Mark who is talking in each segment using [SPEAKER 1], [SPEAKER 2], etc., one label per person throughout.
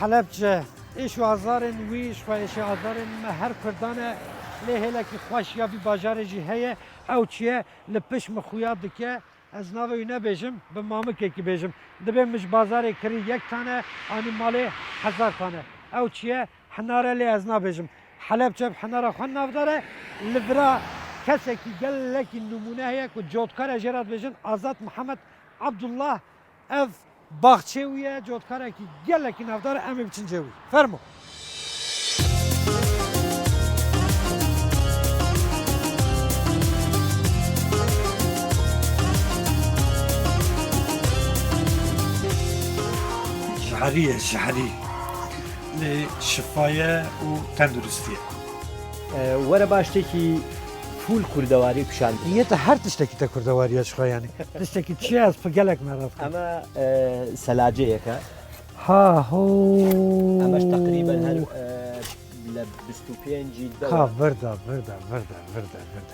[SPEAKER 1] حلبچه ایش وازارن ویش و ایش وازارن هر کردانه لیه که خوش یا بی باجار جی هیه او چیه لپش مخویات دکه از ناوی نبیجم به مامک کی بیجم دبیم مش بازار کری یک تانه آنی مالی 1000 تانه او چیه حناره لی از نبیجم حلبچه حناره خون نافداره لبرا کسی که گل لکی نمونه هیه که جودکار جرات بیجن آزاد محمد عبدالله اف باغچه ویه جودکاره که گل لکی نافداره امی بچن جوی فرمو شعري لشفاية وتندرستية
[SPEAKER 2] وەرە باشتێکی فول کوردەواری پیشان
[SPEAKER 1] نیەتە هەر تشتێکی تە کوردەواریە شخۆیانی تشتێکی چی ئەس پگەلێک مەڕەت
[SPEAKER 2] ئەمە سەلاجەیەکە
[SPEAKER 1] ئەمەش
[SPEAKER 2] تقریبا هەر لە 25
[SPEAKER 1] بردا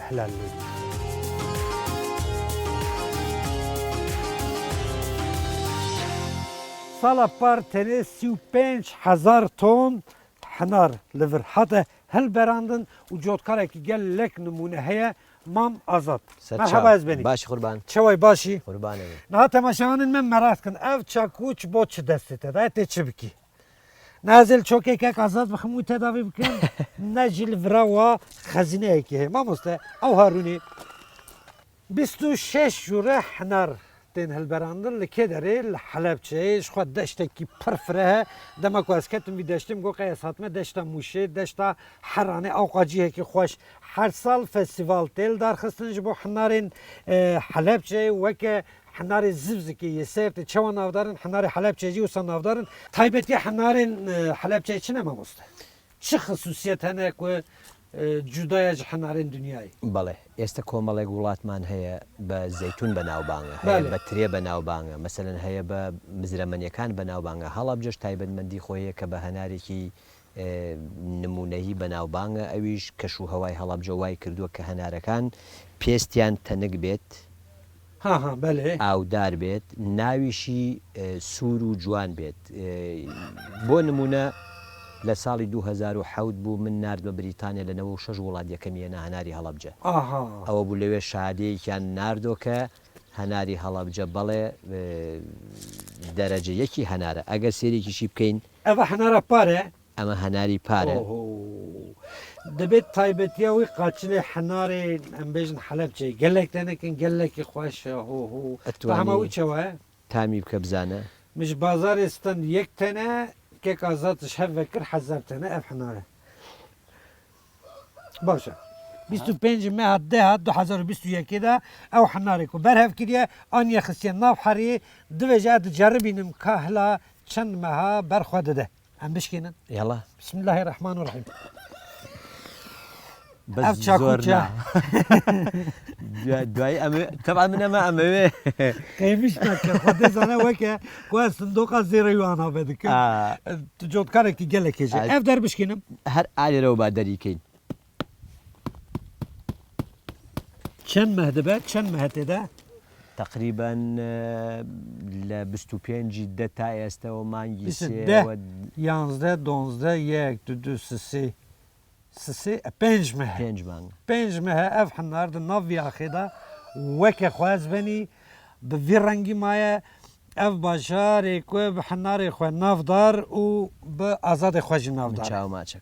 [SPEAKER 1] هلال سالا پار تنه 35,000 تن حنار لور حتی هل براندن و جودکاره که گل لک نمونه هیا مام آزاد مرحبا از بینی
[SPEAKER 2] باش قربان
[SPEAKER 1] چوای باشی
[SPEAKER 2] قربانه
[SPEAKER 1] نه تماشاوانین من مراد کن اف چاکوچ بوچ دستته ده چه بکی نازل چوکه که آزاد بخمو تداوی بکن نجل ورا خزینه که ما مسته او هارونی 26 جوره حنار تين هالبراندن لكي داري الحلبچه خود دشتكي پرفره دما كواسكتم بي دشتم گو قياسات ما دشتا موشه دشتا حرانه اوقاجي هكي خوش هر سال فستيفال تيل دار خستنج بو حنارين حلبچه وكا حناري زبزكي يسيرت چوان نافدارن حناري حلبچه جي وصان نافدارن تايبتي حنارين حلبچه چنه ما مسته چه خصوصيت هنه كو جودای حنارین دنیای
[SPEAKER 2] بله ئێستا کۆمەڵێک وڵاتمان هەیە بە زەیتون بەناوبانگە هەیە بە ترێ بەناوبانگە مەسەلەن هەیە بە مزرەمەنیەکان بەناوبانگە هەڵابجەش تایبەتمەندی خۆیە کە بە هەنارێکی نمونەیی بەناوبانگە ئەویش کەش و هەوای هەڵابجە وای کردووە کە هەنارەکان پێستیان تەنک بێت ئاودار بێت ناویشی سوور و جوان بێت بۆ نمونە لە ساڵی 2007 بوو من نرد بە بریتانیا لەنەوە 6 وڵات یەکەمیە هەناری هەڵەبجە ئەوە بوو لەوێ شادەیەکیان ناردۆ کە هەناری هەڵەبجە بەڵێ دەرەجە یەکی هەنارە ئەگەر سێرێکیشی بکەین
[SPEAKER 1] ئەوە هەنارە پارێ
[SPEAKER 2] ئەمە هەناری پارە
[SPEAKER 1] دەبێت تایبەتیەوەی قاچلێ حەنارێ ئەم بێژن حەلەبچەی گەلێک دەنەکەن گەلێکی خۆشە هەمەوەی چەوە
[SPEAKER 2] تامی بکە بزانە
[SPEAKER 1] مش بازار ئێستن یەک تەنە كيك ازاتش هفكر حزبتنا اف حناره باشا 25 ما هديها 2021 كده او حناريكو برهف كده ان يخسين ناف حري دوجات تجربين مكاهلا چند مها برخود ده ام بشكينا
[SPEAKER 2] يلا
[SPEAKER 1] بسم الله الرحمن الرحيم
[SPEAKER 2] بس زورنا دواي طبعا من ما
[SPEAKER 1] كيفش نك خد زنا وكا كواس صندوق زيريوانا بدك جود كارك قال لك يجي اف دربش كينم
[SPEAKER 2] هر علي رو بادري كين
[SPEAKER 1] چند مهدبه چند مهده
[SPEAKER 2] تقريبا ل 25 جده تا استه مانجي سي
[SPEAKER 1] 11 12 1 2 3 سسي بنج مها اف حنار النافي اخيدا وك خواز بني بفيرنجي مايا اف باشار كو بحنار خو نافدار و بازاد خواج نافدار
[SPEAKER 2] چاو ما چکم